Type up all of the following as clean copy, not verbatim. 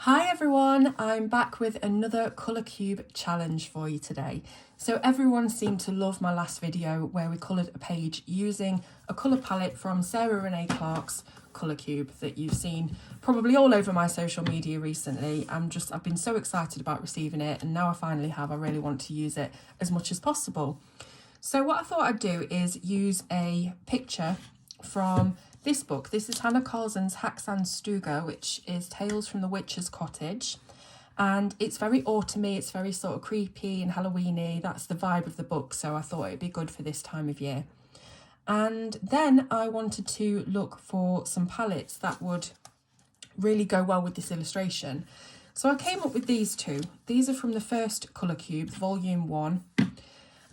Hi everyone, I'm back with another colour cube challenge for you today. So everyone seemed to love my last video where we coloured a page using a colour palette from Sarah Renee Clark's colour cube that you've seen probably all over my social media recently. I've been so excited about receiving it, and now I finally have. I really want to use it as much as possible. So what I thought I'd do is use a picture from this book. This is Hannah Carlson's Haxan Stuga, which is Tales from the Witch's Cottage. And it's very autumny, it's very sort of creepy and Halloweeny. That's the vibe of the book, so I thought it'd be good for this time of year. And then I wanted to look for some palettes that would really go well with this illustration. So I came up with these two. These are from the first colour cube, volume 1.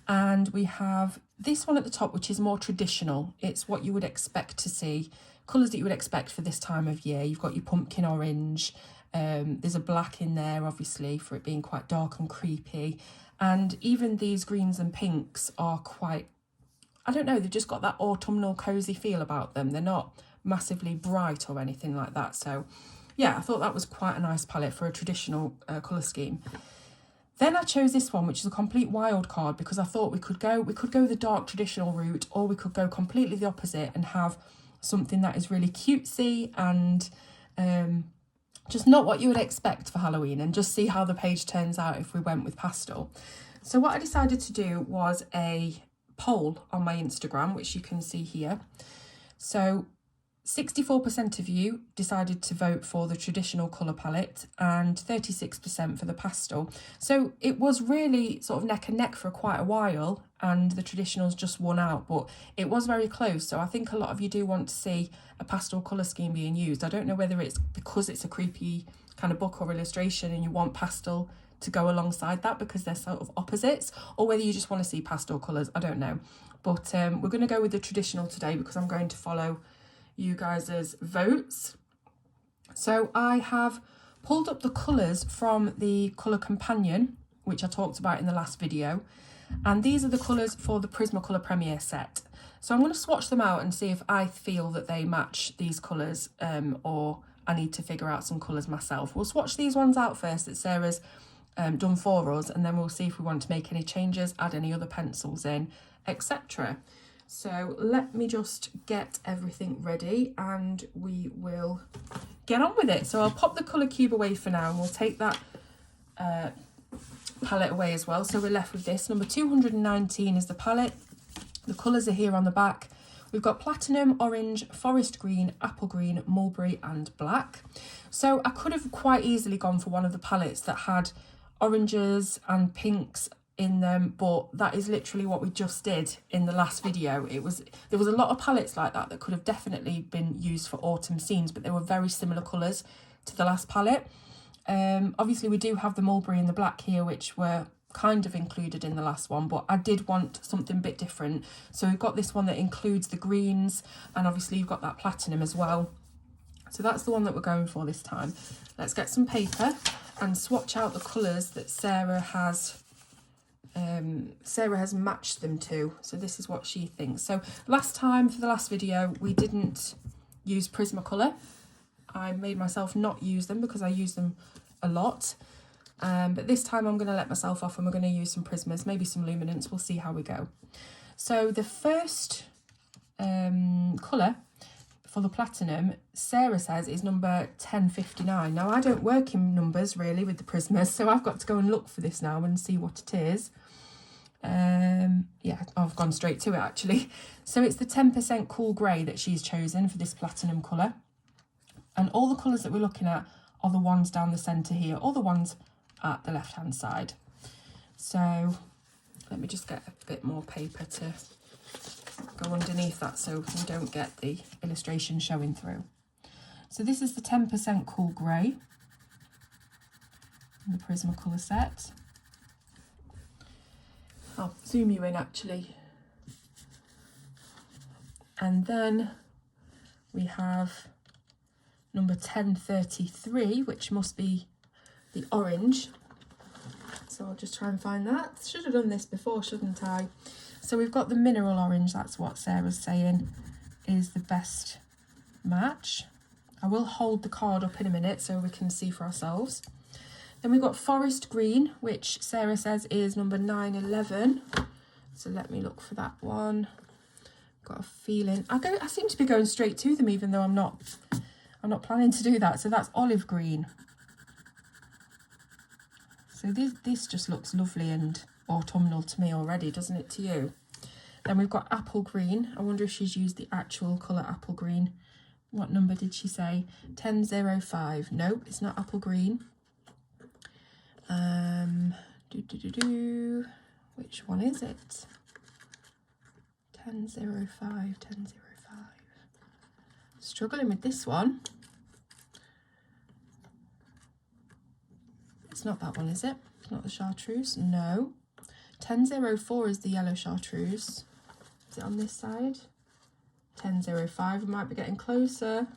And we have this one at the top, which is more traditional. It's what you would expect to see, colours that you would expect for this time of year. You've got your pumpkin orange, there's a black in there, obviously, for it being quite dark and creepy. And even these greens and pinks are quite, I don't know, they've just got that autumnal cosy feel about them. They're not massively bright or anything like that. So yeah, I thought that was quite a nice palette for a traditional colour scheme. Then I chose this one, which is a complete wild card, because I thought we could go the dark traditional route, or we could go completely the opposite and have something that is really cutesy and just not what you would expect for Halloween, and just see how the page turns out if we went with pastel. So what I decided to do was a poll on my Instagram, which you can see here. So 64% of you decided to vote for the traditional colour palette and 36% for the pastel. So it was really sort of neck and neck for quite a while, and the traditionals just won out, but it was very close. So I think a lot of you do want to see a pastel colour scheme being used. I don't know whether it's because it's a creepy kind of book or illustration and you want pastel to go alongside that because they're sort of opposites, or whether you just want to see pastel colours. I don't know. But we're going to go with the traditional today because I'm going to follow you guys' votes. So I have pulled up the colours from the colour companion, which I talked about in the last video, and these are the colours for the Prismacolor Premiere set. So I'm going to swatch them out and see if I feel that they match these colours, or I need to figure out some colours myself. We'll swatch these ones out first that Sarah's done for us, and then we'll see if we want to make any changes, add any other pencils in, etc. So let me just get everything ready and we will get on with it. So I'll pop the colour cube away for now, and we'll take that palette away as well. So we're left with this. Number 219 is the palette. The colours are here on the back. We've got platinum, orange, forest green, apple green, mulberry and black. So I could have quite easily gone for one of the palettes that had oranges and pinks in them, but that is literally what we just did in the last video. There was a lot of palettes like that could have definitely been used for autumn scenes, but they were very similar colours to the last palette. Obviously we do have the mulberry and the black here, which were kind of included in the last one, but I did want something a bit different. So we've got this one that includes the greens, and obviously you've got that platinum as well. So that's the one that we're going for this time. Let's get some paper and swatch out the colours that Sarah has matched them to. So this is what she thinks. So last time for the last video we didn't use Prismacolor. I made myself not use them because I use them a lot, but this time I'm going to let myself off and we're going to use some Prismas, maybe some luminance. We'll see how we go. So the first colour for the platinum, Sarah says, is number 1059. Now I don't work in numbers really with the Prismas, so I've got to go and look for this now and see what it is. Yeah, I've gone straight to it actually. So it's the 10% cool grey that she's chosen for this platinum colour, and all the colours that we're looking at are the ones down the centre here, or the ones at the left hand side. So let me just get a bit more paper to go underneath that so we don't get the illustration showing through. So this is the 10% cool grey in the Prismacolor set. I'll zoom you in actually. And then we have number 1033, which must be the orange. So I'll just try and find that. Should have done this before, shouldn't I? So we've got the mineral orange, that's what Sarah's saying is the best match. I will hold the card up in a minute so we can see for ourselves. Then we've got Forest Green, which Sarah says is number 911. So let me look for that one. Got a feeling I seem to be going straight to them, even though I'm not planning to do that. So that's Olive Green. So this just looks lovely and autumnal to me already, doesn't it to you? Then we've got Apple Green. I wonder if she's used the actual colour Apple Green. What number did she say? 1005. Nope, it's not Apple Green. Which one is it? 1005. Struggling with this one. It's not that one, is it? It's not the chartreuse. No. 1004 is the yellow chartreuse. Is it on this side? 1005. We might be getting closer.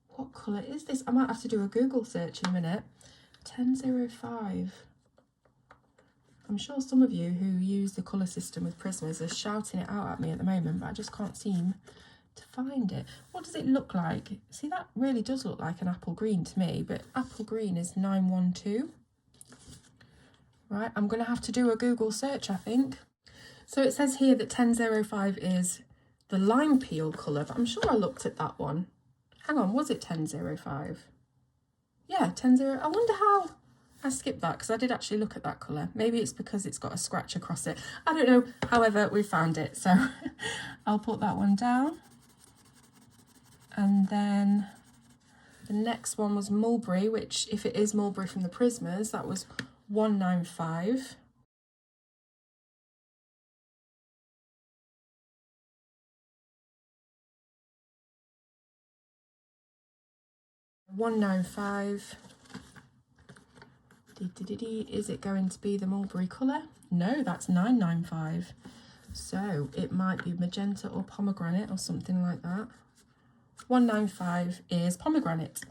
What colour is this? I might have to do a Google search in a minute. 1005. I'm sure some of you who use the colour system with Prismas are shouting it out at me at the moment, but I just can't seem to find it. What does it look like? See, that really does look like an apple green to me, but apple green is 912. Right, I'm going to have to do a Google search, I think. So it says here that 1005 is the lime peel colour, but I'm sure I looked at that one. Hang on, was it 1005? Yeah, 10. I wonder how I skipped that, because I did actually look at that colour. Maybe it's because it's got a scratch across it. I don't know. However, we found it, so I'll put that one down. And then the next one was Mulberry, which, if it is Mulberry from the Prismas, that was 195. Is it going to be the Mulberry colour? No, that's 995. So it might be magenta or pomegranate or something like that. 195 is pomegranate.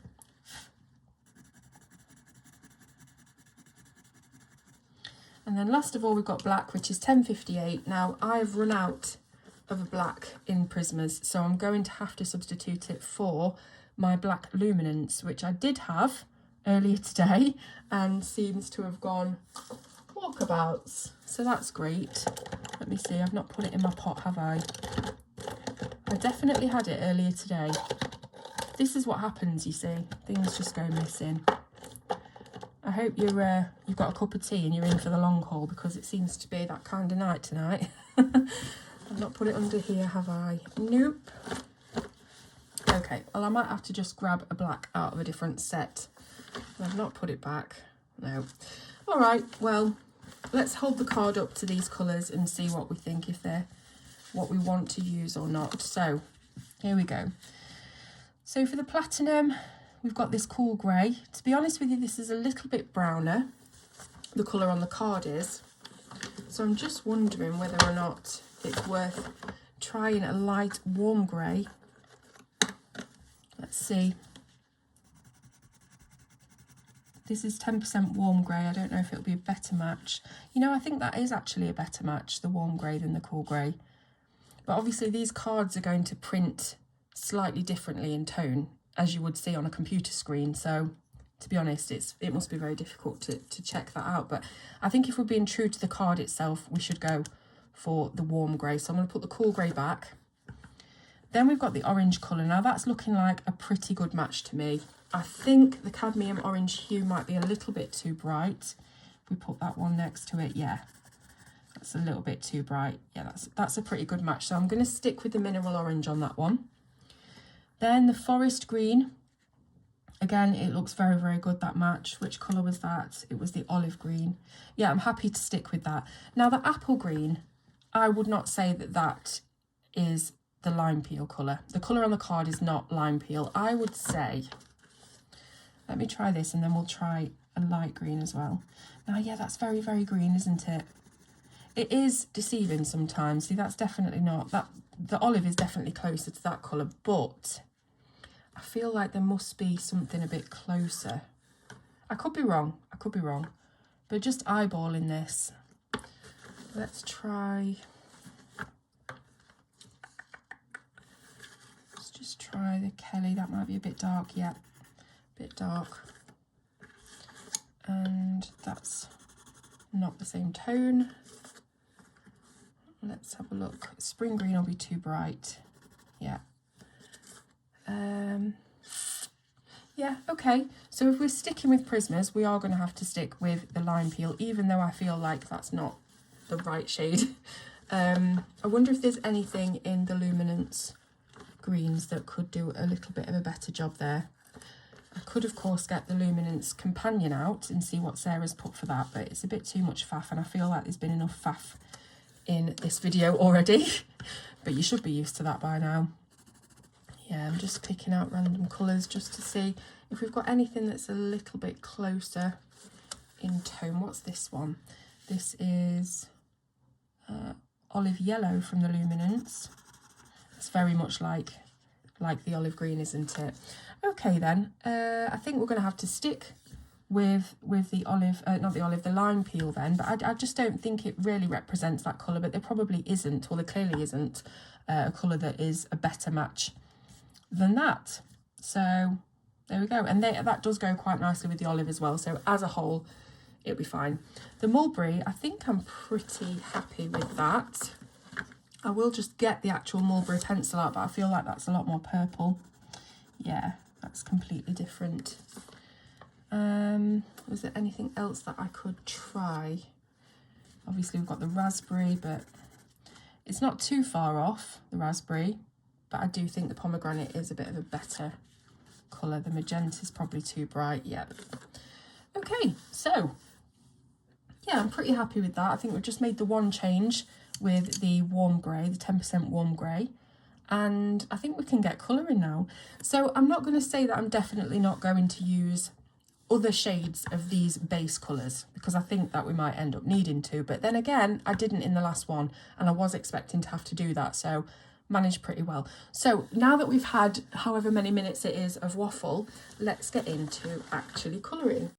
And then last of all, we've got black, which is 1058. Now, I've run out of a black in Prismas, so I'm going to have to substitute it for my black luminance, which I did have earlier today and seems to have gone walkabouts. So that's great. Let me see, I've not put it in my pot, have I? I definitely had it earlier today. This is what happens, you see. Things just go missing. I hope you've got a cup of tea and you're in for the long haul, because it seems to be that kind of night tonight. I've not put it under here, have I? Nope. Okay, well, I might have to just grab a black out of a different set. I've not put it back. No. All right, well, let's hold the card up to these colours and see what we think, if they're what we want to use or not. So here we go. So for the platinum, we've got this cool grey. To be honest with you, this is a little bit browner, the colour on the card is. So I'm just wondering whether or not it's worth trying a light warm grey. Let's see. This is 10% warm grey. I don't know if it'll be a better match. You know, I think that is actually a better match, the warm grey, than the cool grey. But obviously these cards are going to print slightly differently in tone, as you would see on a computer screen. So to be honest, it must be very difficult to check that out. But I think if we're being true to the card itself, we should go for the warm grey. So I'm going to put the cool grey back. Then we've got the orange colour. Now that's looking like a pretty good match to me. I think the cadmium orange hue might be a little bit too bright. If we put that one next to it, yeah, that's a little bit too bright. Yeah, that's a pretty good match. So I'm going to stick with the mineral orange on that one. Then the forest green. Again, it looks very, very good, that match. Which colour was that? It was the olive green. Yeah, I'm happy to stick with that. Now the apple green, I would not say that that is the lime peel colour. The colour on the card is not lime peel. I would say, let me try this and then we'll try a light green as well. Now, yeah, that's very, very green, isn't it? It is deceiving sometimes. See, that's definitely not, the olive is definitely closer to that colour, but I feel like there must be something a bit closer. I could be wrong, but just eyeballing this. Let's try, let's just just try the Kelly. That might be a bit dark. Yeah, a bit dark. And that's not the same tone. Let's have a look. Spring green will be too bright. Yeah. Yeah, okay. So if we're sticking with Prismas, we are going to have to stick with the lime peel, even though I feel like that's not the right shade. I wonder if there's anything in the luminance greens that could do a little bit of a better job there. I could, of course, get the luminance companion out and see what Sarah's put for that, but it's a bit too much faff, and I feel like there's been enough faff in this video already. But you should be used to that by now. Yeah, I'm just picking out random colours just to see if we've got anything that's a little bit closer in tone. What's this one? This is olive yellow from the luminance. It's very much like the olive green, isn't it? Okay then, I think we're going to have to stick with the olive, not the olive, the lime peel then, but I just don't think it really represents that colour, but there probably isn't, or there clearly isn't a colour that is a better match than that. So there we go, and that does go quite nicely with the olive as well, so as a whole it'll be fine. The mulberry, I think I'm pretty happy with that. I will just get the actual mulberry pencil out, but I feel like that's a lot more purple. Yeah, that's completely different. Was there anything else that I could try? Obviously we've got the raspberry, but it's not too far off, the raspberry, but I do think the pomegranate is a bit of a better colour. The magenta is probably too bright. Yep. Okay, so yeah, I'm pretty happy with that. I think we've just made the one change with the warm grey, the 10% warm grey, and I think we can get colour in now. So I'm not going to say that I'm definitely not going to use other shades of these base colours, because I think that we might end up needing to, but then again I didn't in the last one, and I was expecting to have to do that, so managed pretty well. So now that we've had however many minutes it is of waffle, let's get into actually colouring.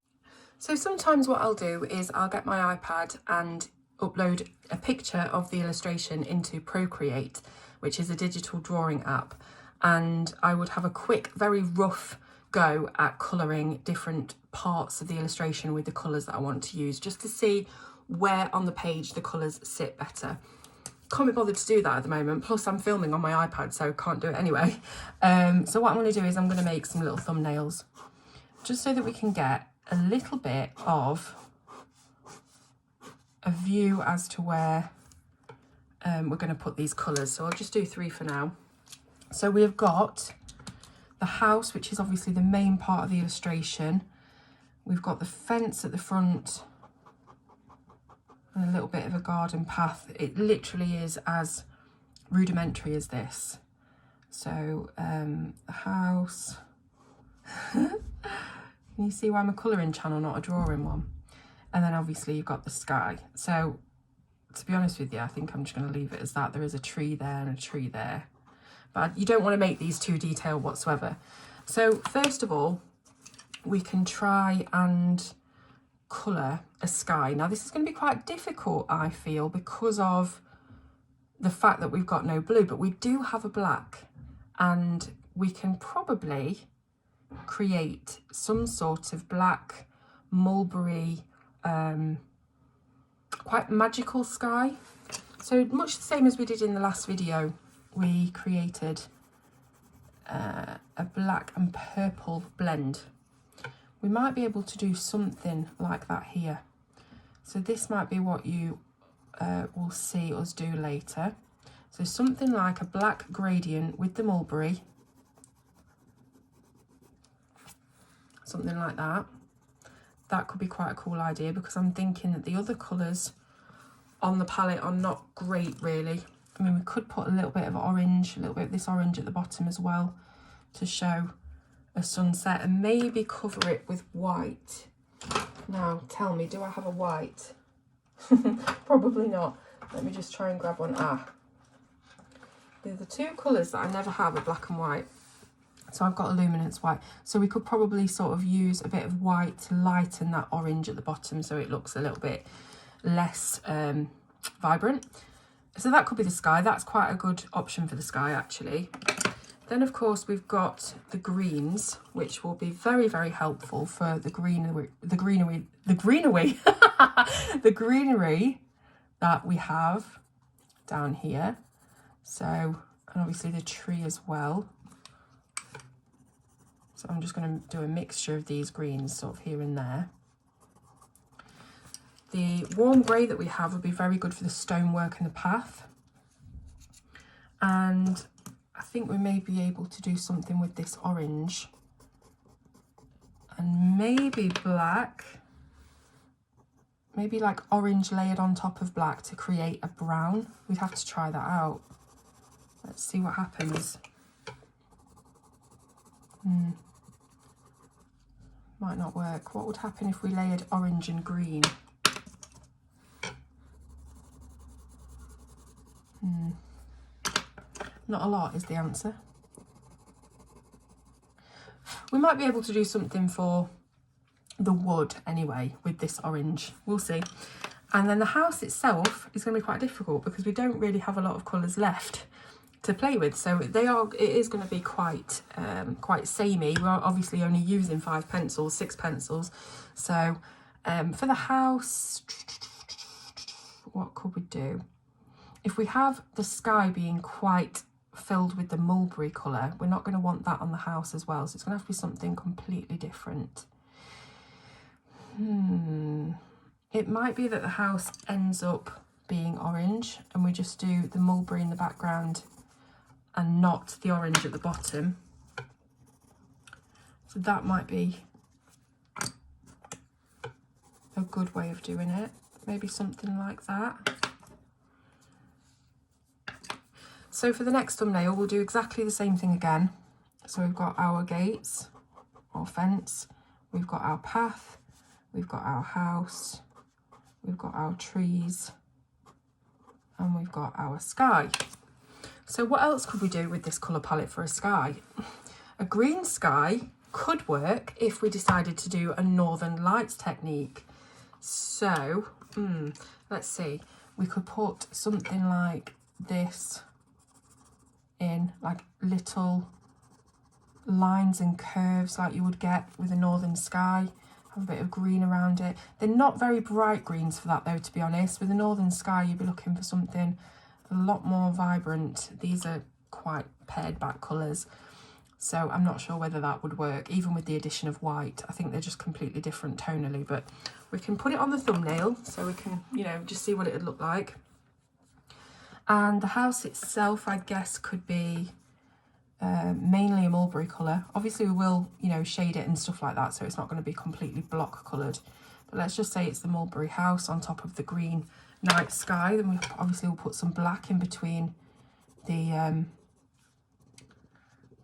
So sometimes what I'll do is I'll get my iPad and upload a picture of the illustration into Procreate, which is a digital drawing app, and I would have a quick, very rough go at colouring different parts of the illustration with the colours that I want to use, just to see where on the page the colours sit better. Can't be bothered to do that at the moment, plus I'm filming on my iPad, so can't do it anyway. So what I'm going to do is I'm going to make some little thumbnails, just so that we can get a little bit of a view as to where we're going to put these colours. So I'll just do 3 for now. So we've got the house, which is obviously the main part of the illustration. We've got the fence at the front and a little bit of a garden path. It literally is as rudimentary as this. So the house. Can you see why I'm a colouring channel, not a drawing one? And then obviously you've got the sky. So to be honest with you, I think I'm just going to leave it as that. There is a tree there and a tree there, but you don't want to make these too detailed whatsoever. So first of all, we can try and colour a sky. Now this is going to be quite difficult, I feel, because of the fact that we've got no blue, but we do have a black, and we can probably create some sort of black mulberry, quite magical sky. So much the same as we did in the last video, we created a black and purple blend. We might be able to do something like that here. So this might be what you will see us do later. So something like a black gradient with the mulberry. Something like that. That could be quite a cool idea, because I'm thinking that the other colours on the palette are not great really. I mean, we could put a little bit of orange, a little bit of this orange at the bottom as well to show a sunset, and maybe cover it with white. Now tell me, do I have a white? Probably not. Let me just try and grab one. The two colours that I never have are black and white. So I've got a luminance white. So we could probably sort of use a bit of white to lighten that orange at the bottom, so it looks a little bit less vibrant. So that could be the sky. That's quite a good option for the sky, actually. Then of course we've got the greens, which will be very, very helpful for the greenery the greenery that we have down here. So, and obviously the tree as well. So I'm just going to do a mixture of these greens sort of here and there. The warm grey that we have would be very good for the stonework and the path. And I think we may be able to do something with this orange. And maybe black. Maybe like orange layered on top of black to create a brown. We'd have to try that out. Let's see what happens. Might not work. What would happen if we layered orange and green? Not a lot is the answer. We might be able to do something for the wood anyway with this orange. We'll see. And then the house itself is going to be quite difficult because we don't really have a lot of colours left to play with. So it is going to be quite samey. We're obviously only using 6 pencils. So for the house, what could we do? If we have the sky being quite filled with the mulberry colour, we're not going to want that on the house as well. So it's going to have to be something completely different. It might be that the house ends up being orange and we just do the mulberry in the background and not the orange at the bottom. So that might be a good way of doing it. Maybe something like that. So for the next thumbnail, we'll do exactly the same thing again. So we've got our gates or fence, we've got our path, we've got our house, we've got our trees, and we've got our sky. So what else could we do with this colour palette for a sky? A green sky could work if we decided to do a Northern Lights technique. So, let's see. We could put something like this in, like little lines and curves like you would get with a northern sky. Have a bit of green around it. They're not very bright greens for that though, to be honest. With a northern sky, you'd be looking for something a lot more vibrant. These are quite pared back colours, so I'm not sure whether that would work, even with the addition of white. I think they're just completely different tonally, but we can put it on the thumbnail so we can, you know, just see what it would look like. And the house itself, I guess, could be mainly a mulberry colour. Obviously we will, you know, shade it and stuff like that, so it's not going to be completely block coloured. But let's just say it's the mulberry house on top of the green night sky. Then we obviously will put some black in between the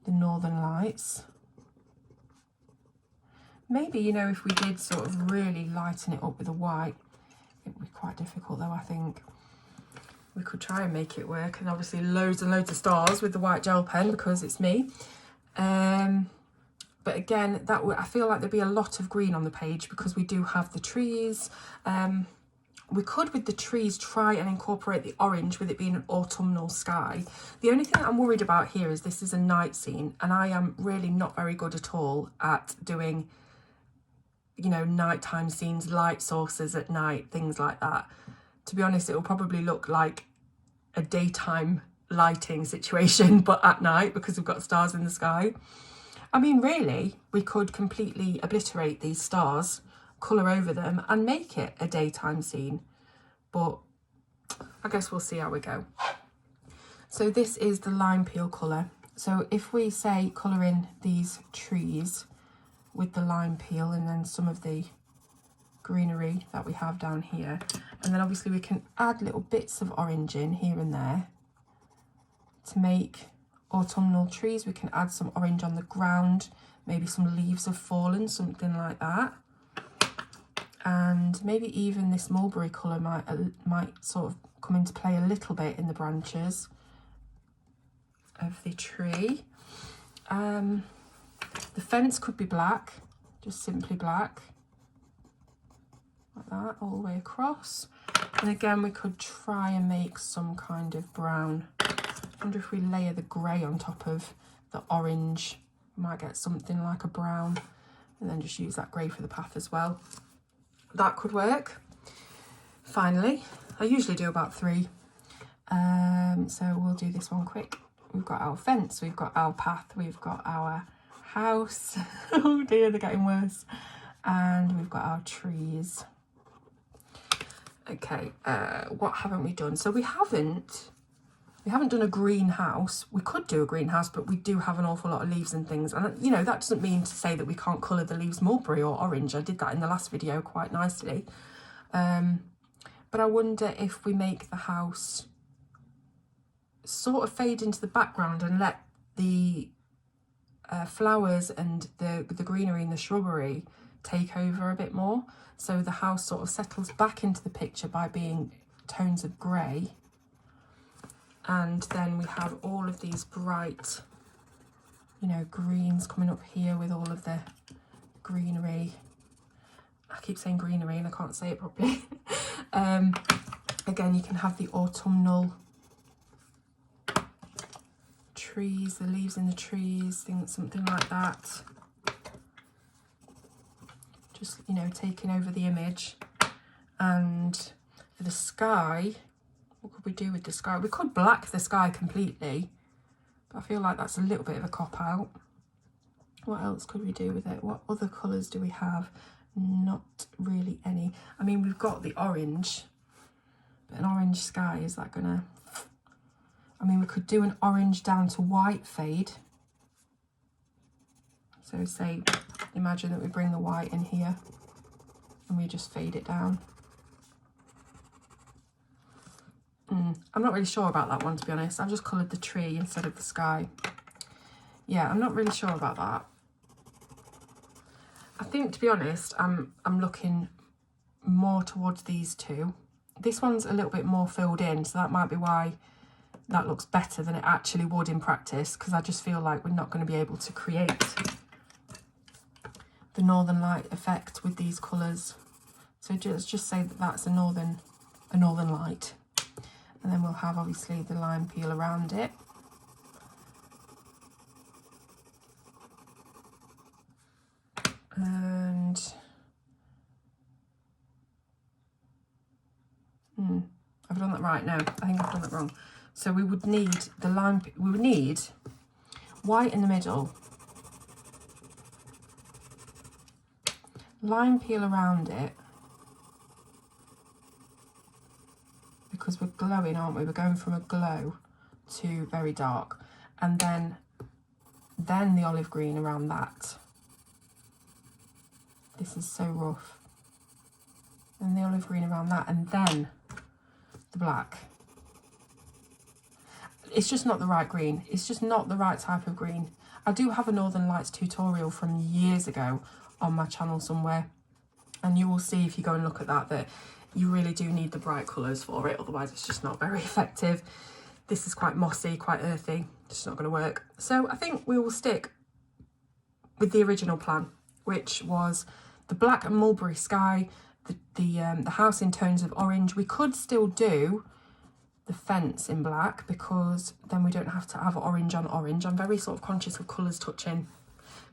northern lights. Maybe, you know, if we did sort of really lighten it up with a white, it would be quite difficult though, I think. We could try and make it work, and obviously loads and loads of stars with the white gel pen because it's me. But again, that I feel like there'd be a lot of green on the page because we do have the trees. We could, with the trees, try and incorporate the orange with it being an autumnal sky. The only thing I'm worried about here is this is a night scene, and I am really not very good at all at doing, you know, nighttime scenes, light sources at night, things like that. To be honest, it will probably look like a daytime lighting situation, but at night because we've got stars in the sky. I mean, really, we could completely obliterate these stars, colour over them and make it a daytime scene. But I guess we'll see how we go. So this is the lime peel colour. So if we say colour in these trees with the lime peel and then some of the greenery that we have down here, and then obviously we can add little bits of orange in here and there to make autumnal trees. We can add some orange on the ground, maybe some leaves have fallen, something like that, and maybe even this mulberry colour might sort of come into play a little bit in the branches of the tree. The fence could be black, just simply black, like that, all the way across. And again, we could try and make some kind of brown. I wonder if we layer the grey on top of the orange. Might get something like a brown, and then just use that grey for the path as well. That could work. Finally, I usually do about 3. So we'll do this one quick. We've got our fence, we've got our path, we've got our house. Oh dear, they're getting worse. And we've got our trees. Okay, what haven't we done? So we haven't done a greenhouse. We could do a greenhouse, but we do have an awful lot of leaves and things. And, you know, that doesn't mean to say that we can't colour the leaves mulberry or orange. I did that in the last video quite nicely. But I wonder if we make the house sort of fade into the background and let the flowers and the greenery and the shrubbery take over a bit more. So the house sort of settles back into the picture by being tones of grey. And then we have all of these bright, you know, greens coming up here with all of the greenery. I keep saying greenery and I can't say it properly. Again, you can have the autumnal trees, the leaves in the trees, something like that. Just, you know, taking over the image. And for the sky, what could we do with the sky? We could black the sky completely, but I feel like that's a little bit of a cop-out. What else could we do with it? What other colours do we have? Not really any. I mean, we've got the orange, but an orange sky, is that gonna... I mean, we could do an orange down to white fade. So say, imagine that we bring the white in here and we just fade it down. I'm not really sure about that one, to be honest. I've just coloured the tree instead of the sky. Yeah, I'm not really sure about that. I think, to be honest, I'm looking more towards these two. This one's a little bit more filled in, so that might be why that looks better than it actually would in practice, because I just feel like we're not going to be able to create the northern light effect with these colours. So just say that that's a northern light. And then we'll have obviously the lime peel around it. And I've done that right now. I think I've done that wrong. So we would need the lime, we would need white in the middle, lime peel around it, because we're glowing, aren't we? We're going from a glow to very dark, and then the olive green around that. This is so rough. And the olive green around that, and then the black. It's just not the right green. It's just not the right type of green. I do have a Northern Lights tutorial from years ago on my channel somewhere, and you will see if you go and look at that you really do need the bright colours for it, otherwise it's just not very effective. This is quite mossy, quite earthy. It's just not going to work. So I think we will stick with the original plan, which was the black and mulberry sky, the house in tones of orange. We could still do the fence in black, because then we don't have to have orange on orange. I'm very sort of conscious of colours touching,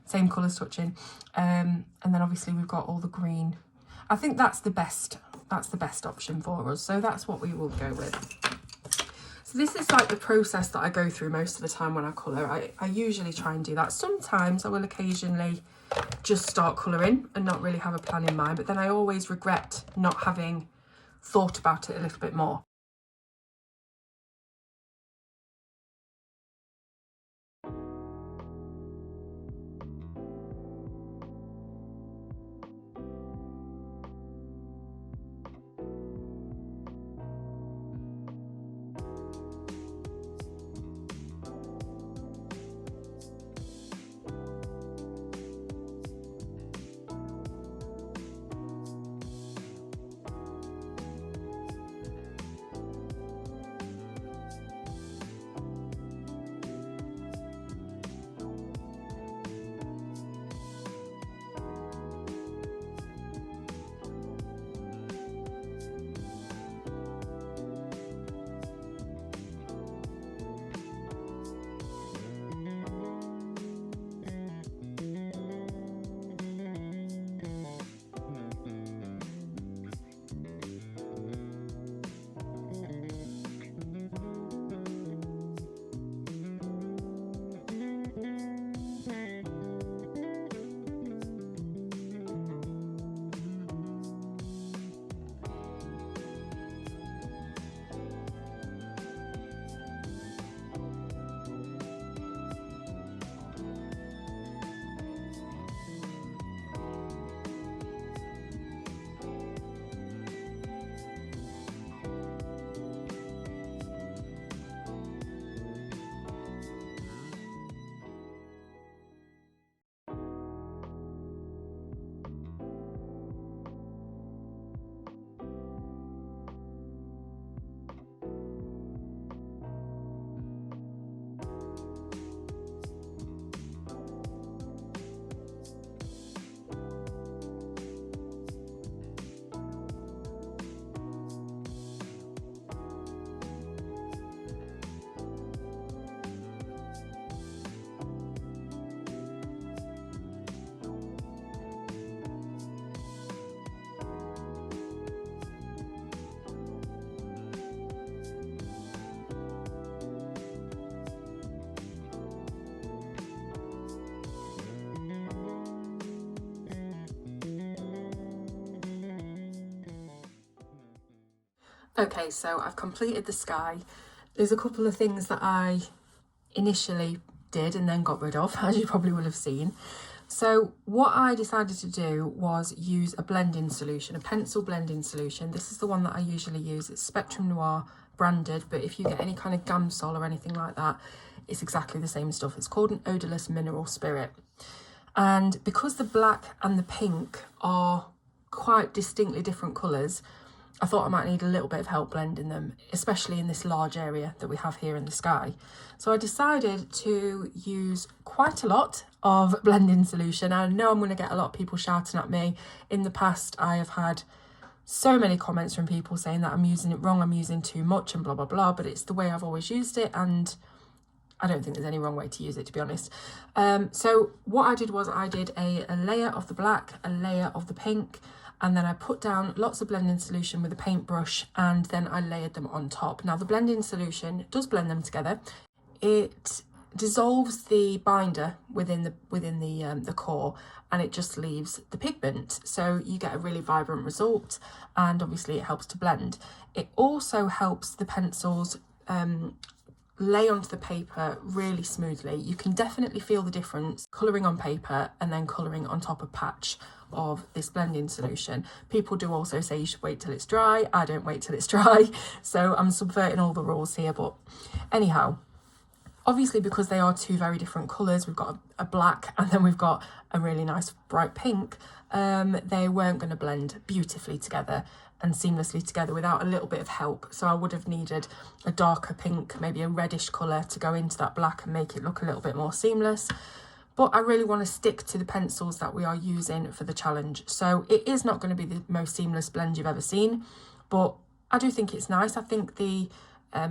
same colours touching. And then obviously we've got all the green. I think that's the best option for us. So that's what we will go with. So this is like the process that I go through most of the time when I colour. I usually try and do that. Sometimes I will occasionally just start colouring and not really have a plan in mind, but then I always regret not having thought about it a little bit more. Okay, so I've completed the sky. There's a couple of things that I initially did and then got rid of, as you probably will have seen. So what I decided to do was use a blending solution, a pencil blending solution. This is the one that I usually use. It's Spectrum Noir branded, but if you get any kind of Gamsol or anything like that, it's exactly the same stuff. It's called an odorless mineral spirit. And because the black and the pink are quite distinctly different colours, I thought I might need a little bit of help blending them, especially in this large area that we have here in the sky. So I decided to use quite a lot of blending solution. I know I'm going to get a lot of people shouting at me. In the past, I have had so many comments from people saying that I'm using it wrong, I'm using too much and blah, blah, blah, but it's the way I've always used it, and I don't think there's any wrong way to use it, to be honest. So what I did was I did a layer of the black, a layer of the pink, and then I put down lots of blending solution with a paintbrush, and then I layered them on top. Now the blending solution does blend them together. It dissolves the binder within the core, and it just leaves the pigment. So you get a really vibrant result, and obviously it helps to blend. It also helps the pencils lay onto the paper really smoothly. You can definitely feel the difference colouring on paper and then colouring on top of patch of this blending solution. People do also say you should wait till it's dry. I don't wait till it's dry, so I'm subverting all the rules here. But anyhow, obviously because they are two very different colours, we've got a black and then we've got a really nice bright pink, they weren't going to blend beautifully together and seamlessly together without a little bit of help. So I would have needed a darker pink, maybe a reddish colour to go into that black and make it look a little bit more seamless. But I really want to stick to the pencils that we are using for the challenge. So it is not going to be the most seamless blend you've ever seen, but I do think it's nice. I think the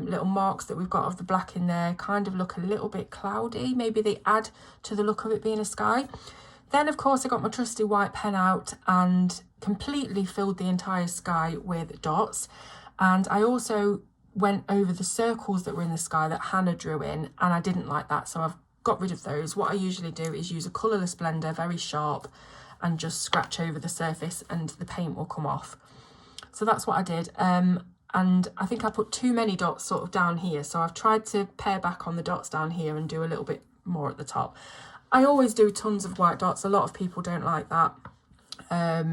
little marks that we've got of the black in there kind of look a little bit cloudy. Maybe they add to the look of it being a sky. Then, of course, I got my trusty white pen out and completely filled the entire sky with dots. And I also went over the circles that were in the sky that Hannah drew in, and I didn't like that, so I've got rid of those. What I usually do is use a colourless blender, very sharp, and just scratch over the surface and the paint will come off. So that's what I did. And I think I put too many dots sort of down here, so I've tried to pare back on the dots down here and do a little bit more at the top. I always do tons of white dots. A lot of people don't like that.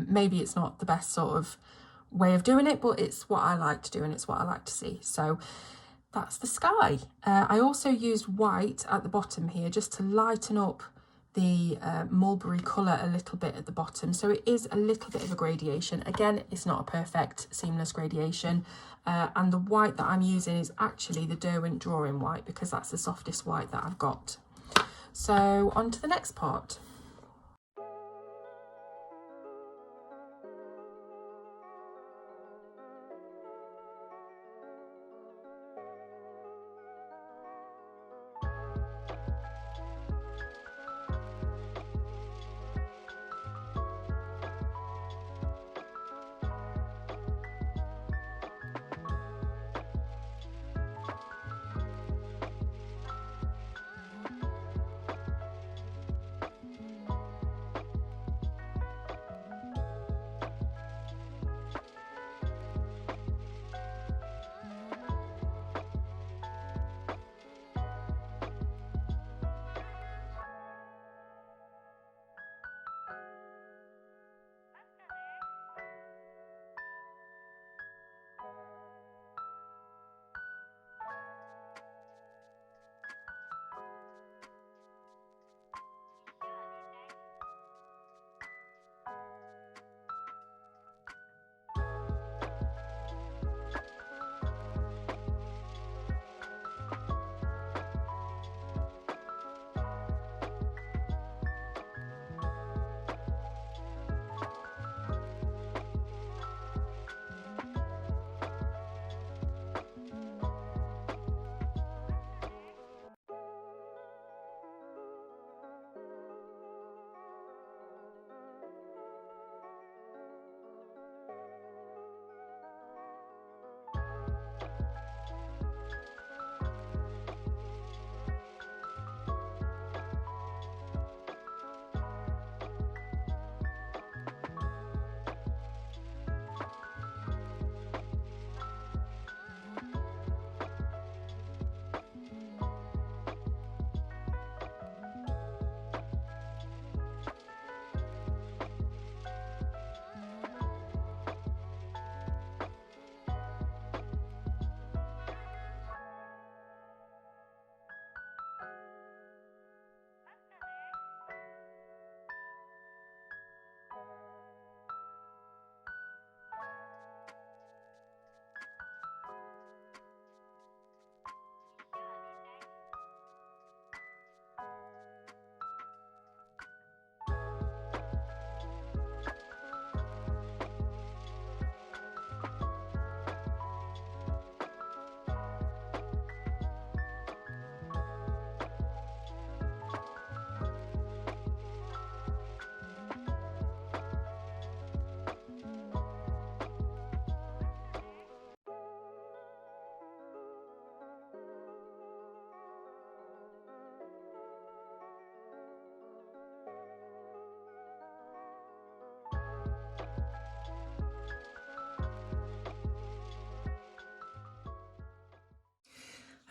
Maybe it's not the best sort of way of doing it, but it's what I like to do and it's what I like to see. So that's the sky. I also used white at the bottom here just to lighten up the mulberry colour a little bit at the bottom. So it is a little bit of a gradation. Again, it's not a perfect seamless gradation. And the white that I'm using is actually the Derwent Drawing White because that's the softest white that I've got. So on to the next part.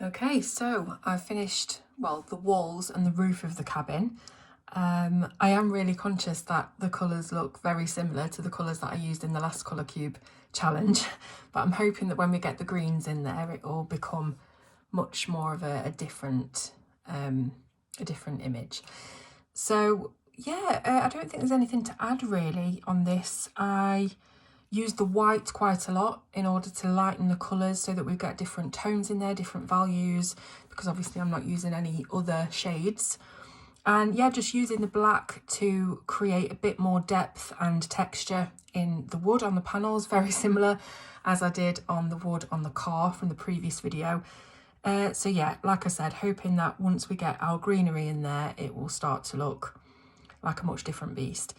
Okay, so I've finished, well, the walls and the roof of the cabin. I am really conscious that the colours look very similar to the colours that I used in the last colour cube challenge, but I'm hoping that when we get the greens in there, it will become much more of a different image. So yeah, I don't think there's anything to add really on this. I used the white quite a lot in order to lighten the colours so that we get different tones in there, different values, because obviously I'm not using any other shades. And yeah, just using the black to create a bit more depth and texture in the wood on the panels, very similar as I did on the wood on the car from the previous video. So yeah, like I said, hoping that once we get our greenery in there, it will start to look like a much different beast.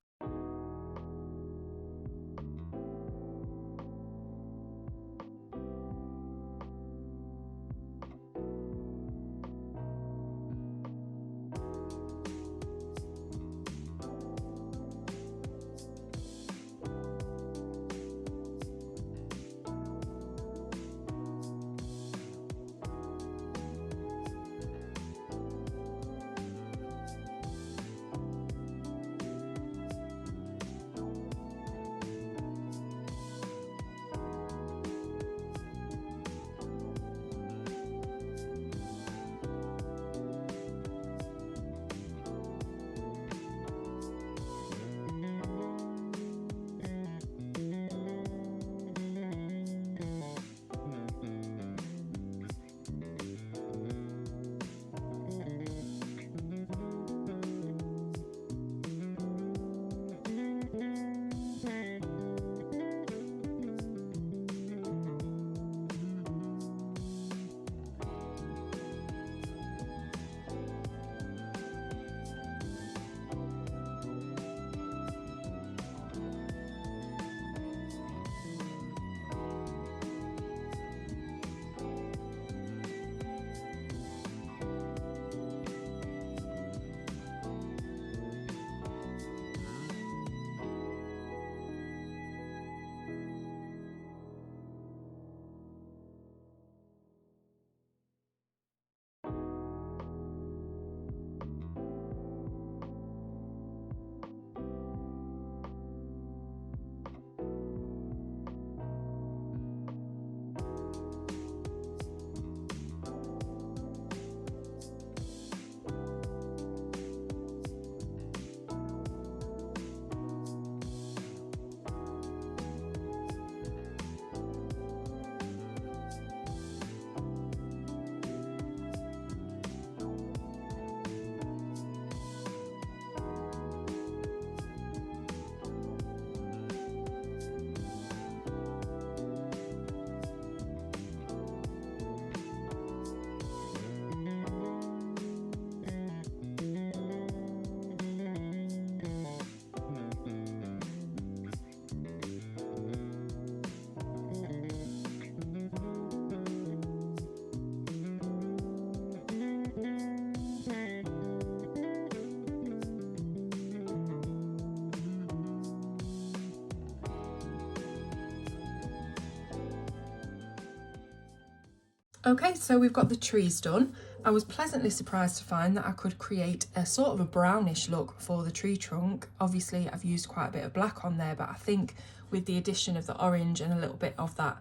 Okay, so we've got the trees done. I was pleasantly surprised to find that I could create a sort of a brownish look for the tree trunk. Obviously, I've used quite a bit of black on there, but I think with the addition of the orange and a little bit of that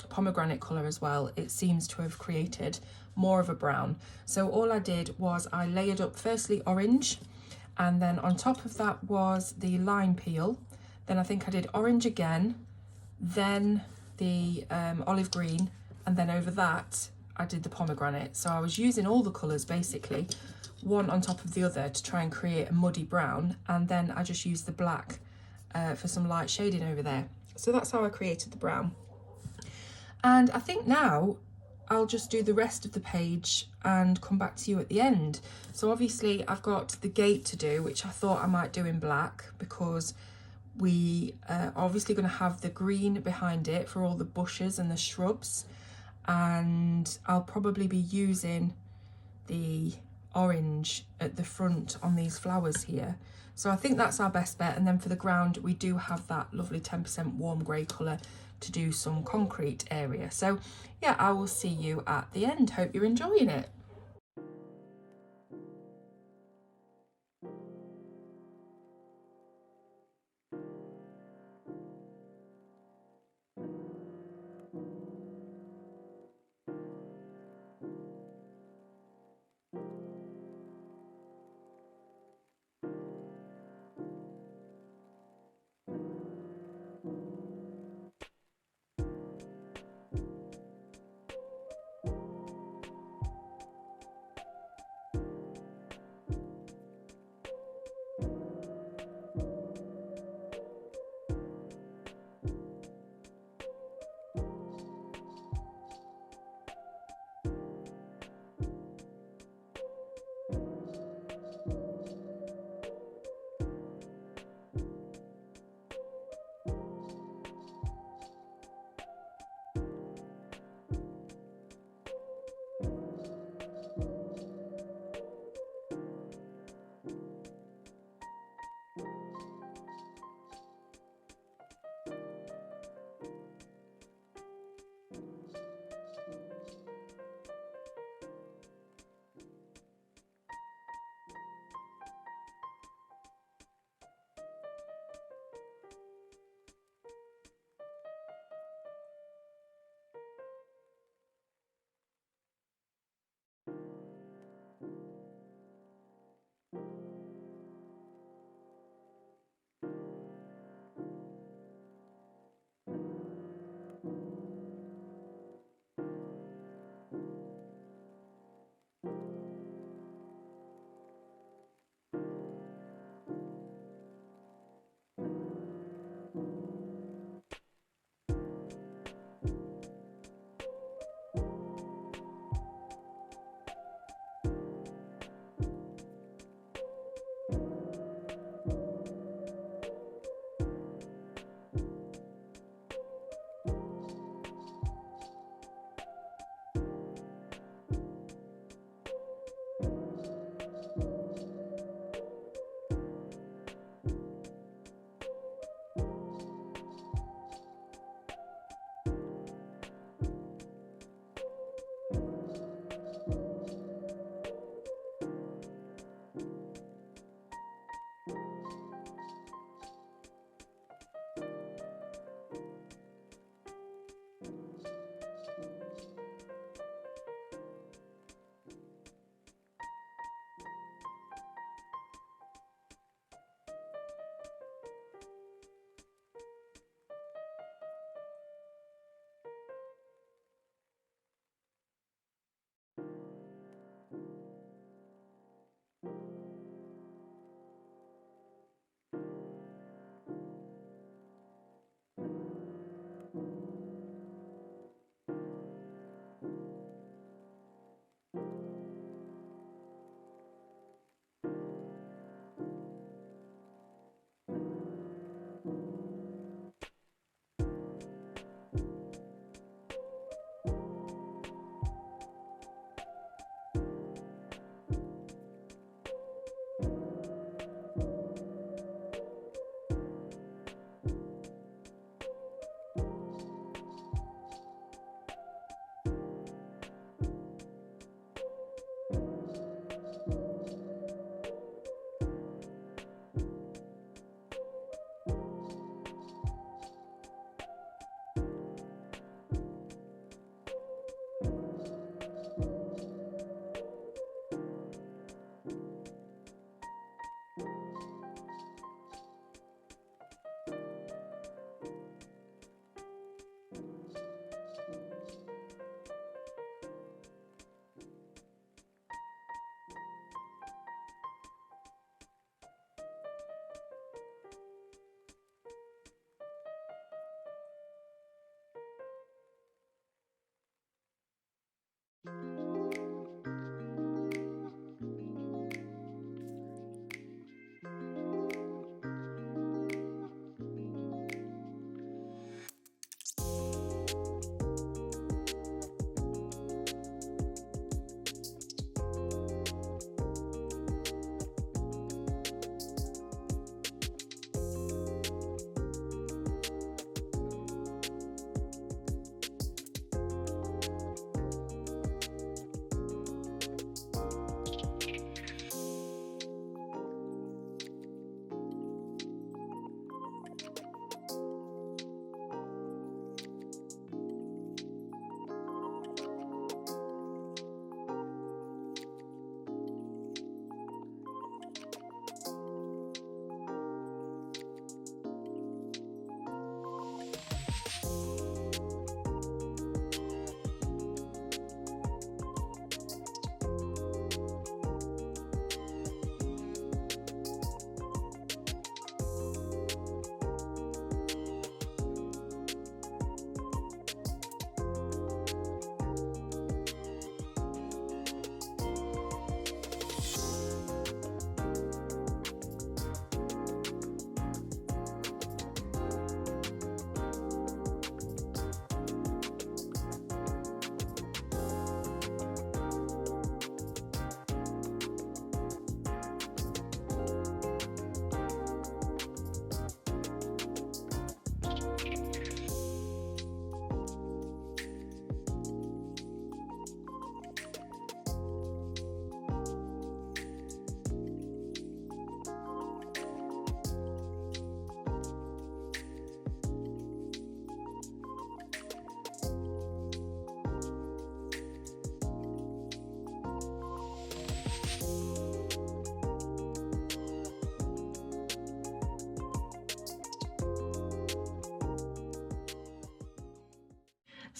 pomegranate colour as well, it seems to have created more of a brown. So all I did was I layered up firstly orange, and then on top of that was the lime peel. Then I think I did orange again, then the olive green, and then over that I did the pomegranate. So I was using all the colours basically, one on top of the other, to try and create a muddy brown, and then I just used the black for some light shading over there. So that's how I created the brown. And I think now I'll just do the rest of the page and come back to you at the end. So obviously I've got the gate to do, which I thought I might do in black, because we are obviously going to have the green behind it for all the bushes and the shrubs, and I'll probably be using the orange at the front on these flowers here. So I think that's our best bet. And then for the ground, we do have that lovely 10% warm grey colour to do some concrete area. So yeah, I will see you at the end. Hope you're enjoying it.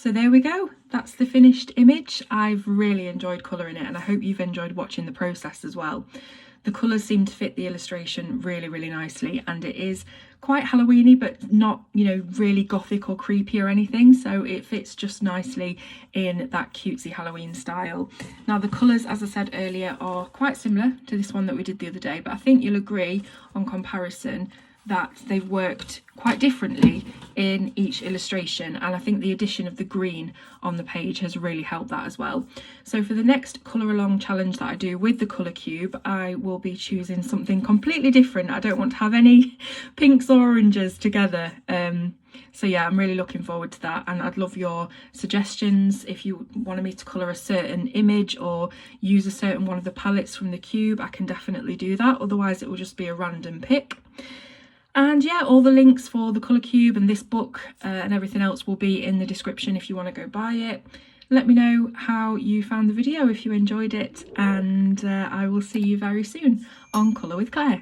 So there we go, that's the finished image. I've really enjoyed colouring it, and I hope you've enjoyed watching the process as well. The colours seem to fit the illustration really, really nicely, and it is quite Halloweeny, but not, you know, really gothic or creepy or anything, so it fits just nicely in that cutesy Halloween style. Now the colours, as I said earlier, are quite similar to this one that we did the other day, but I think you'll agree on comparison that they've worked quite differently in each illustration, and I think the addition of the green on the page has really helped that as well. So for the next colour along challenge that I do with the colour cube, I will be choosing something completely different. I don't want to have any pinks or oranges together. So yeah, I'm really looking forward to that, and I'd love your suggestions. If you wanted me to colour a certain image or use a certain one of the palettes from the cube, I can definitely do that. Otherwise it will just be a random pick. And yeah, all the links for the colour cube and this book and everything else will be in the description if you want to go buy it. Let me know how you found the video, if you enjoyed it, and I will see you very soon on Colour with Claire.